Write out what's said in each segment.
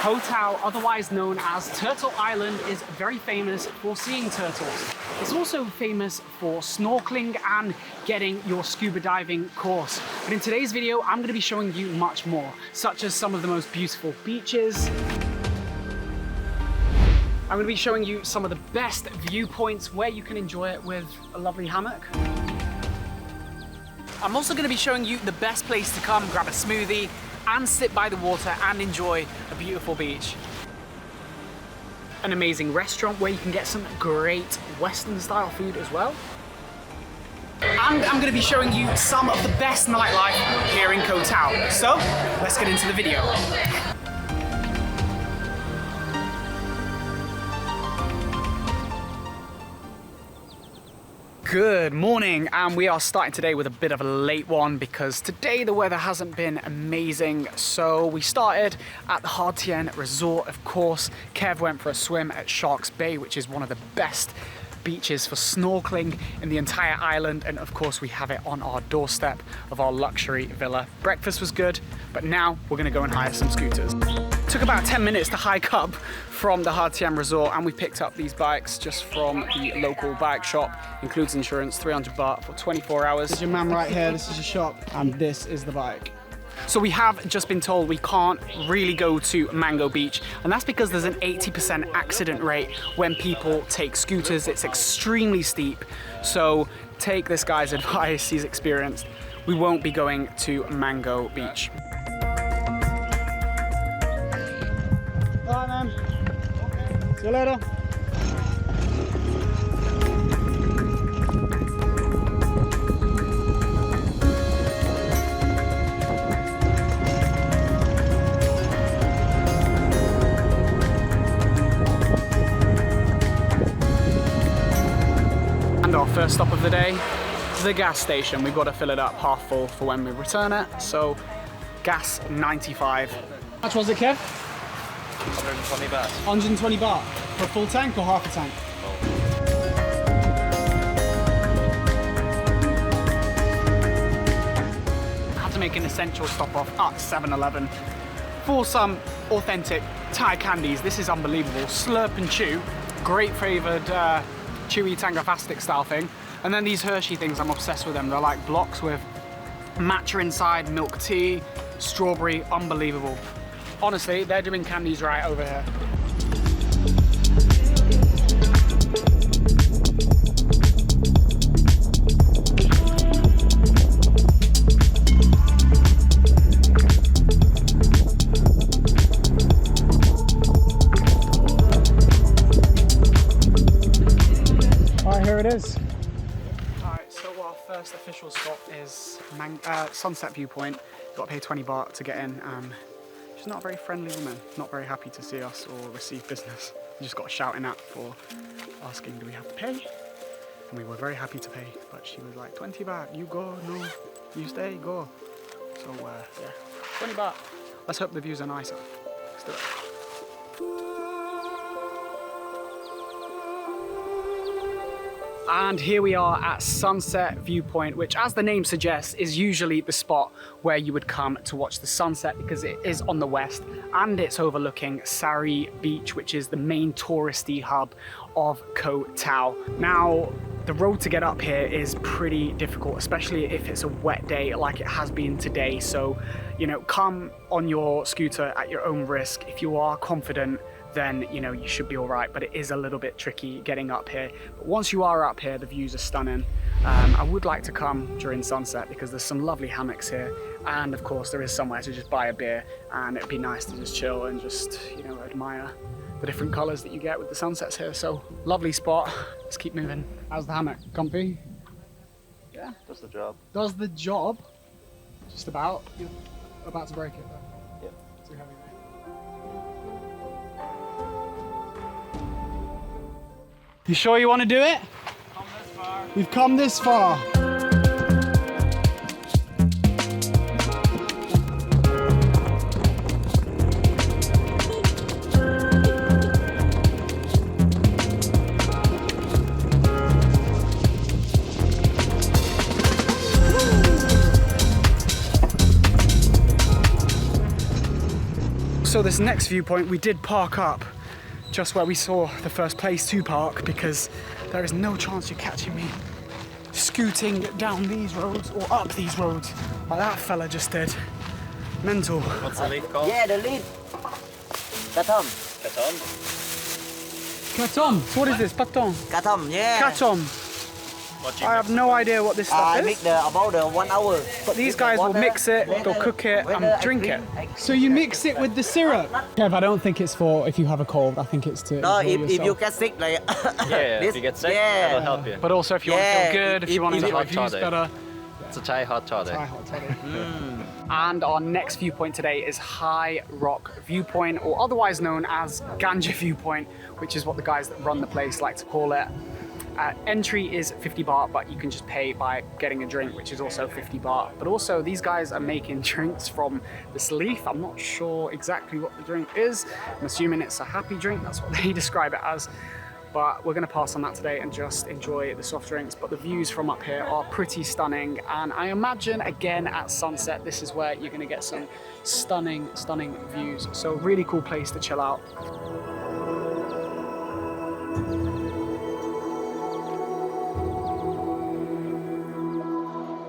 Koh Tao, otherwise known as Turtle Island, is very famous for seeing turtles. It's also famous for snorkeling and getting your scuba diving course. But in today's video, I'm going to be showing you much more, such as some of the most beautiful beaches. I'm going to be showing you some of the best viewpoints where you can enjoy it with a lovely hammock. I'm also going to be showing you the best place to come grab a smoothie and sit by the water and enjoy a beautiful beach. An amazing restaurant where you can get some great Western style food as well. And I'm going to be showing you some of the best nightlife here in Koh Tao. So let's get into the video. Good morning, and we are starting today with a bit of a late one because today the weather hasn't been amazing. So we started at the Haad Tien resort, of course. Kev went for a swim at Sharks Bay, which is one of the best beaches for snorkeling in the entire island, and of course we have it on our doorstep of our luxury villa. Breakfast was good, but now we're gonna go and hire some scooters. Took about 10 minutes to hike up from the Haad Tien resort, and we picked up these bikes just from the local bike shop. Includes insurance, 300 baht for 24 hours. This is your man right here, this is your shop, and this is the bike. So we have just been told we can't really go to Mango Beach, and that's because there's an 80% accident rate when people take scooters. It's extremely steep, so take this guy's advice, he's experienced. We won't be going to Mango Beach. Alright, man. See you later. And our first stop of the day, the gas station. We've got to fill it up half full for when we return it. So gas 95. How much was it, Kev? 120 baht. 120 baht for a full tank or half a tank? I had to make an essential stop off at 7-Eleven for some authentic Thai candies. This is unbelievable. Slurp and chew, great flavoured chewy Tangafastic style thing. And then these Hershey things, I'm obsessed with them. They're like blocks with matcha inside, milk tea, strawberry, unbelievable. Honestly, they're doing candies right over here. All right, here it is. All right, so our first official stop is Sunset Viewpoint. You've got to pay 20 baht to get in. She's not a very friendly woman, not very happy to see us or receive business. We just got a shouting at for asking, do we have to pay? And we were very happy to pay, but she was like, 20 baht, you go, no, you stay, go. So yeah, 20 baht. Let's hope the views are nicer. Let's do it. And here we are at Sunset Viewpoint, which, as the name suggests, is usually the spot where you would come to watch the sunset because it is on the west and it's overlooking Sairee Beach, which is the main touristy hub of Koh Tao. Now, the road to get up here is pretty difficult, especially if it's a wet day like it has been today. So, you know, come on your scooter at your own risk. If you are confident, then you know you should be all right, but it is a little bit tricky getting up here. But once you are up here, the views are stunning. I would like to come during sunset because there's some lovely hammocks here, and of course there is somewhere to just buy a beer, and it'd be nice to just chill and just, you know, admire the different colors that you get with the sunsets here. So lovely spot. Let's keep moving. How's the hammock? Comfy? Yeah, Does the job. does the job. Just about. You're about to break it though. Yep. Too heavy, mate. You sure you want to do it? Come this far. We've come this far. So this next viewpoint, we did park up just where we saw the first place to park because there is no chance you're catching me scooting down these roads or up these roads like that fella just did. Mental. What's the lead called? Yeah, the lead. Katom. Katon? Katom. So what is this? Paton. Katom, yeah. Katom. What do you I have no idea what this stuff I is. make about 1 hour. But these guys will mix it, they'll cook it and drink it. So you mix it with the syrup? Kev, I don't think it's for if you have a cold. I think it's to No, enjoy if you yourself. get sick, like Yeah, this, if you get sick, yeah. that'll help you. But also if you want to Yeah, feel good, if you want to if make you your like views toddy. better. It's a Thai hot toddy. Thai hot toddy. And our next viewpoint today is High Rock Viewpoint, or otherwise known as Ganja Viewpoint, which is what the guys that run the place like to call it. Entry is 50 baht, but you can just pay by getting a drink, which is also 50 baht. But also these guys are making drinks from this leaf. I'm not sure exactly what the drink is. I'm assuming it's a happy drink. That's what they describe it as. But we're gonna pass on that today and just enjoy the soft drinks. But the views from up here are pretty stunning. And I imagine again at sunset, this is where you're gonna get some stunning, stunning views. So really cool place to chill out.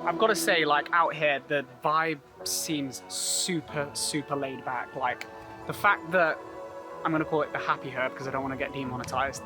I've got to say, like out here, the vibe seems super, super laid back. Like the fact that I'm going to call it the happy herb because I don't want to get demonetized.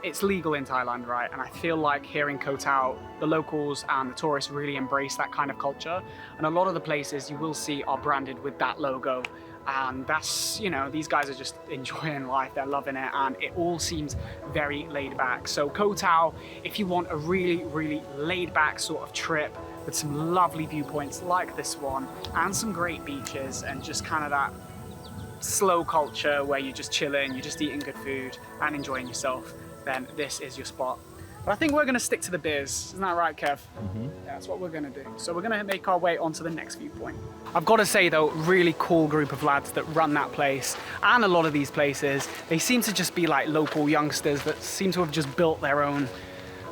It's legal in Thailand, right? And I feel like here in Koh Tao, the locals and the tourists really embrace that kind of culture. And a lot of the places you will see are branded with that logo. And that's, you know, these guys are just enjoying life, they're loving it, and it all seems very laid back. So Koh Tao, if you want a really, really laid back sort of trip with some lovely viewpoints like this one, and some great beaches, and just kind of that slow culture where you're just chilling, you're just eating good food and enjoying yourself, then this is your spot. But I think we're gonna stick to the beers. Isn't that right, Kev? Yeah, that's what we're gonna do. So we're gonna make our way onto the next viewpoint. I've got to say though, really cool group of lads that run that place, and a lot of these places, they seem to just be like local youngsters that seem to have just built their own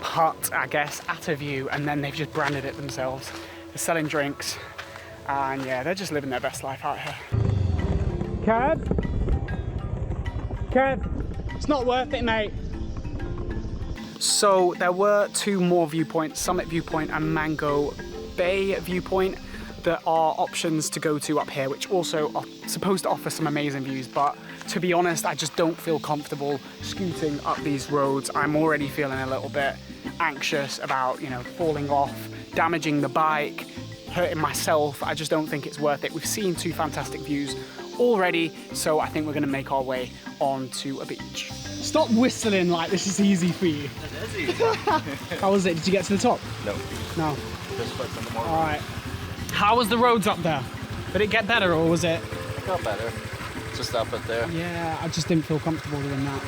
hut, I guess, at a view, and then they've just branded it themselves. They're selling drinks, and yeah, they're just living their best life out here. Kev? It's not worth it, mate. So there were two more viewpoints, Summit Viewpoint and Mango Bay Viewpoint, that are options to go to up here, which also are supposed to offer some amazing views. But to be honest, I just don't feel comfortable scooting up these roads. I'm already feeling a little bit anxious about, you know, falling off, damaging the bike, hurting myself. I just don't think it's worth it. We've seen two fantastic views already, so I think we're gonna make our way onto a beach. Stop whistling like this is easy for you. It is easy. How was it? Did you get to the top? No. No. Just put some more. All right. How was the roads up there? Did it get better or was it? It got better. Just up it there. Yeah, I just didn't feel comfortable doing that.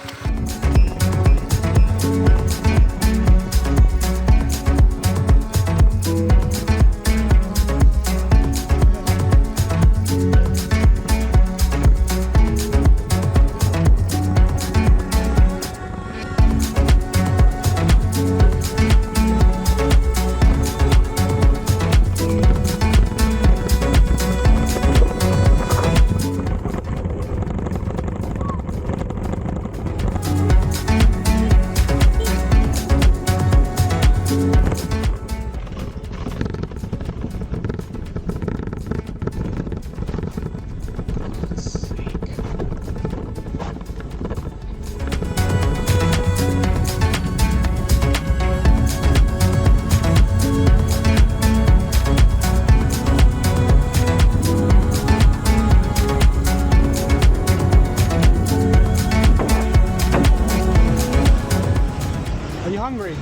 Hungry?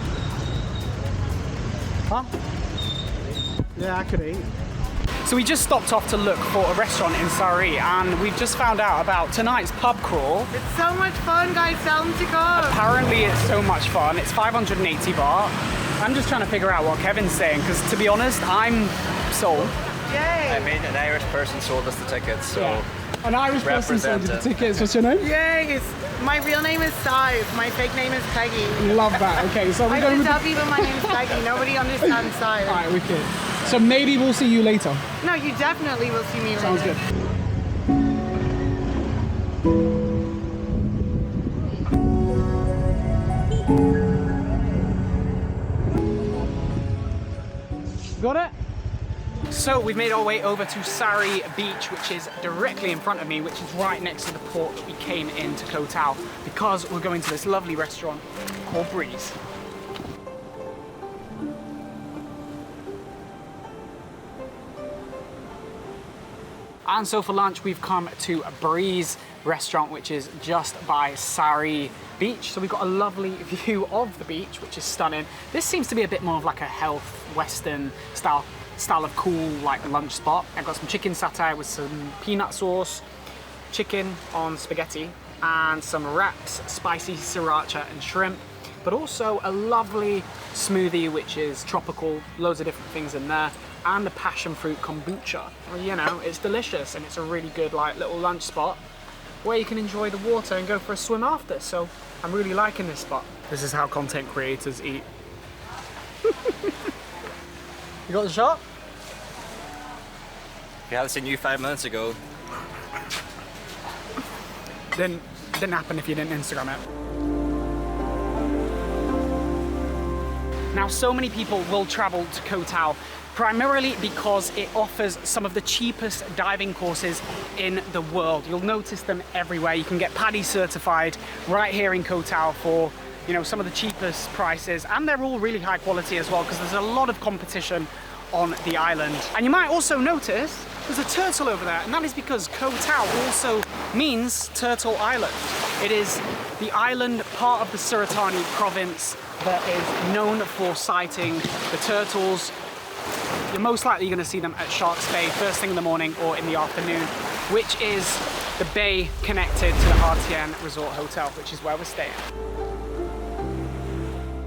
Huh? Yeah, I could eat. So we just stopped off to look for a restaurant in Sairee, and we've just found out about tonight's pub crawl. It's so much fun, guys. Tell them to go. Apparently it's so much fun. It's 580 baht. I'm just trying to figure out what Kevin's saying, because to be honest, I'm sold. Yay. I mean, an Irish person sold us the tickets, so Yeah. An Irish person sold you the Represent it. tickets. What's your name? Yay. My real name is Sai. My fake name is Peggy. Love that. Okay, so we're I going just with tell people my name is Peggy. Nobody understands Sai. All right, wicked. So maybe we'll see you later. No, you definitely will see me later. Sounds good. So we've made our way over to Sairee Beach, which is directly in front of me, which is right next to the port that we came into Koh Tao, because we're going to this lovely restaurant called Breeze. And so for lunch, we've come to a Breeze restaurant, which is just by Sairee Beach. So we've got a lovely view of the beach, which is stunning. This seems to be a bit more of like a health, Western style of cool like lunch spot. I've got some chicken satay with some peanut sauce, chicken on spaghetti, and some wraps, spicy sriracha and shrimp, but also a lovely smoothie which is tropical, loads of different things in there, and a passion fruit kombucha. Well, you know, it's delicious, and it's a really good like little lunch spot where you can enjoy the water and go for a swim after. So I'm really liking this spot. This is how content creators eat. You got the shot? If you hadn't seen you 5 minutes ago. Didn't happen if you didn't Instagram it. Now, so many people will travel to Koh Tao primarily because it offers some of the cheapest diving courses in the world. You'll notice them everywhere. You can get PADI certified right here in Koh Tao for, you know, some of the cheapest prices, and they're all really high quality as well because there's a lot of competition on the island. And you might also notice there's a turtle over there, and that is because Koh Tao also means Turtle Island. It is the island part of the Suratani province that is known for sighting the turtles. You're most likely going to see them at Sharks Bay first thing in the morning or in the afternoon, which is the bay connected to the Haad Tien Resort Hotel, which is where we're staying.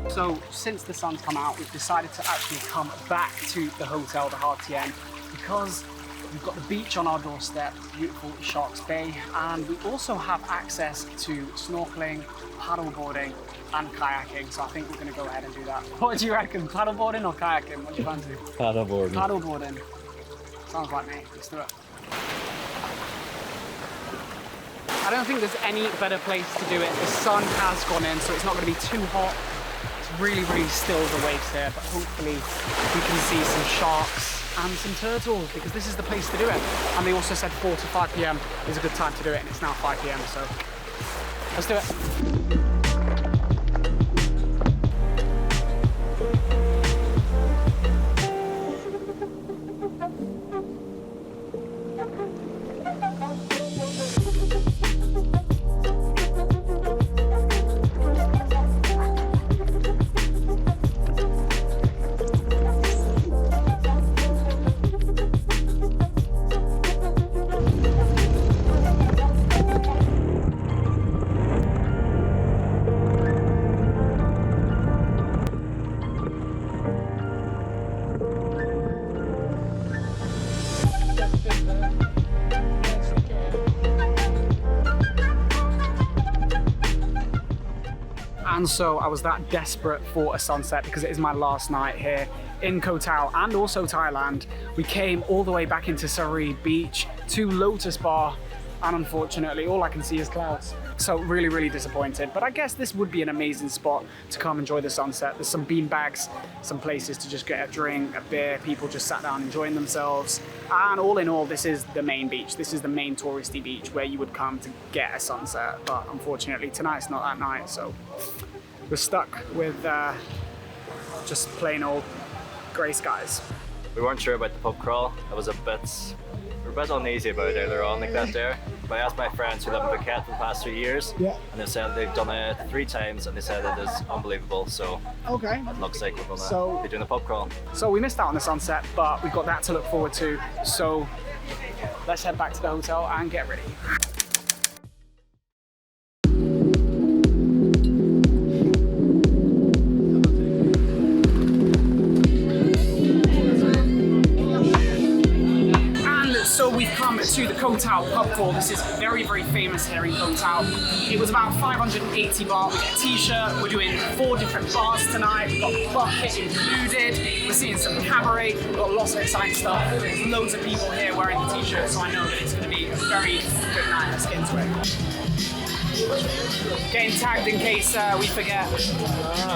So since the sun's come out, we've decided to actually come back to the hotel, the Haad Tien, because we've got the beach on our doorstep, beautiful Sharks Bay, and we also have access to snorkeling, paddleboarding, and kayaking. So I think we're going to go ahead and do that. What do you reckon? Paddleboarding or kayaking? What do you fancy? Paddleboarding. Paddleboarding. Sounds like me. Let's do it. I don't think there's any better place to do it. The sun has gone in, so it's not going to be too hot. It's really, really still the waves here, but hopefully we can see some sharks and some turtles, because this is the place to do it. And they also said 4 to 5 p.m. is a good time to do it, and it's now 5 p.m. so let's do it. And so I was that desperate for a sunset because it is my last night here in Koh Tao and also Thailand. We came all the way back into Sairee Beach to Lotus Bar, and unfortunately all I can see is clouds. So really, really disappointed. But I guess this would be an amazing spot to come enjoy the sunset. There's some bean bags, some places to just get a drink, a beer, people just sat down enjoying themselves. And all in all, this is the main beach. This is the main touristy beach where you would come to get a sunset. But unfortunately, tonight's not that night, so we're stuck with just plain old grey skies. We weren't sure about the pub crawl. We were a bit uneasy about it earlier on like that there. But I asked my friends who live in Phuket for the past 3 years, and they said they've done it 3 times, and they said it is unbelievable. So okay, it looks like we're gonna be doing the pub crawl. So we missed out on the sunset, but we've got that to look forward to. So let's head back to the hotel and get ready. So we've come to the Koh Tao Pub Crawl. This is very, very famous here in Koh Tao. It was about 580 baht. We get a t-shirt. We're doing 4 different bars tonight. We've got a bucket included. We're seeing some cabaret. We've got lots of exciting stuff. There's loads of people here wearing the t-shirt, so I know that it's going to be a very good night. Let's get into it. Getting tagged in case we forget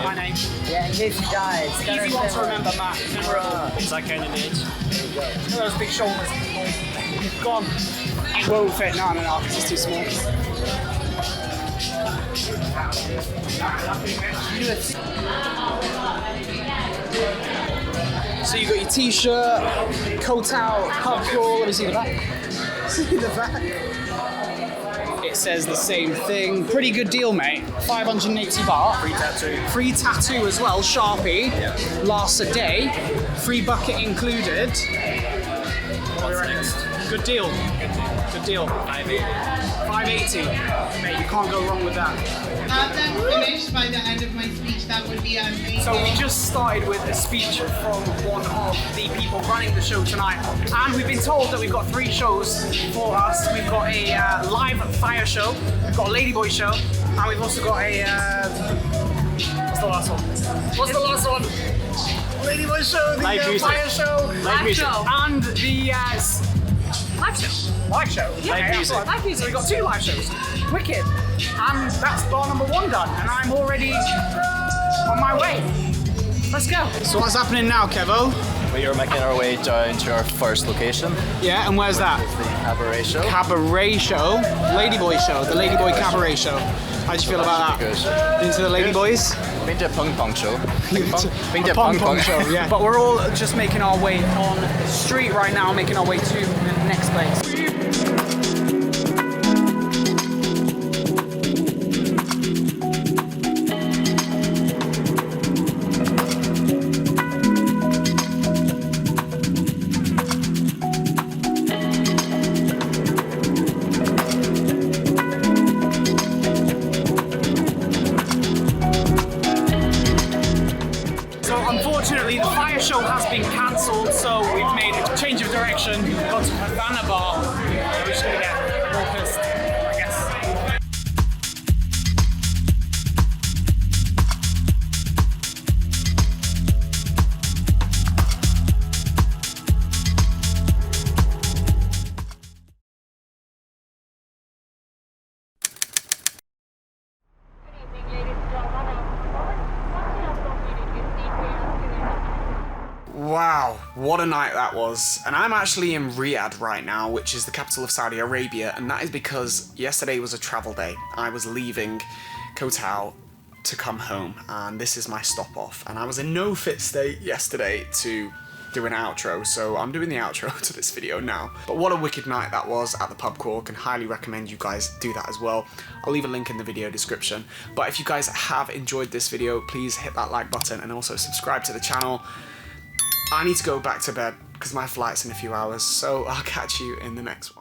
my name. Yeah, in case you die. It's Easy one to remember, Matt. Memorable. It's that kind of age. Look at those big shoulders. Gone. It won't fit. No, because it's too small. So you got your t-shirt, Koh Tao Pub Crawl. Let me see the back. See the back. It says the same thing. Pretty good deal, mate. 580 baht. Free tattoo. Free tattoo as well, Sharpie. Yeah. Lasts a day. Free bucket included. What's next? Good deal. Good deal. 580. 580. Mate, you can't go wrong with that. Have that finished by the end of my speech. That would be amazing. So we just started with a speech from one of the people running the show tonight, and we've been told that we've got 3 shows for us. We've got a live fire show, we've got a ladyboy show, and we've also got a what's the last one? What's the last one? Ladyboy show, the Live music. fire show, Live music. and the Live show. live show. Yeah, Live music. Live music. We've got 2 live shows. Wicked. And that's bar number 1 done, and I'm already on my way. Let's go. So what's happening now, Kevo? We are making our way down to our first location. Yeah, and where's that? It's the cabaret show. Cabaret show, Ladyboy show, the Ladyboy Cabaret show. How do you feel about that? Good. Into the Ladyboys? Been to a ping pong show. Been to A a ping pong show. yeah. But we're all just making our way on the street right now, making our way to the next place. Unfortunately, the fire show has been cancelled, so we've made a change of direction. We've got to Havana Bar. So we're just gonna get more pissed, I guess. Wow, what a night that was. And I'm actually in Riyadh right now, which is the capital of Saudi Arabia, and that is because yesterday was a travel day. I was leaving Koh Tao to come home, and this is my stop off. And I was in no fit state yesterday to do an outro, so I'm doing the outro to this video now. But what a wicked night that was at the pub crawl. Can highly recommend you guys do that as well. I'll leave a link in the video description. But if you guys have enjoyed this video, please hit that like button and also subscribe to the channel. I need to go back to bed because my flight's in a few hours, so I'll catch you in the next one.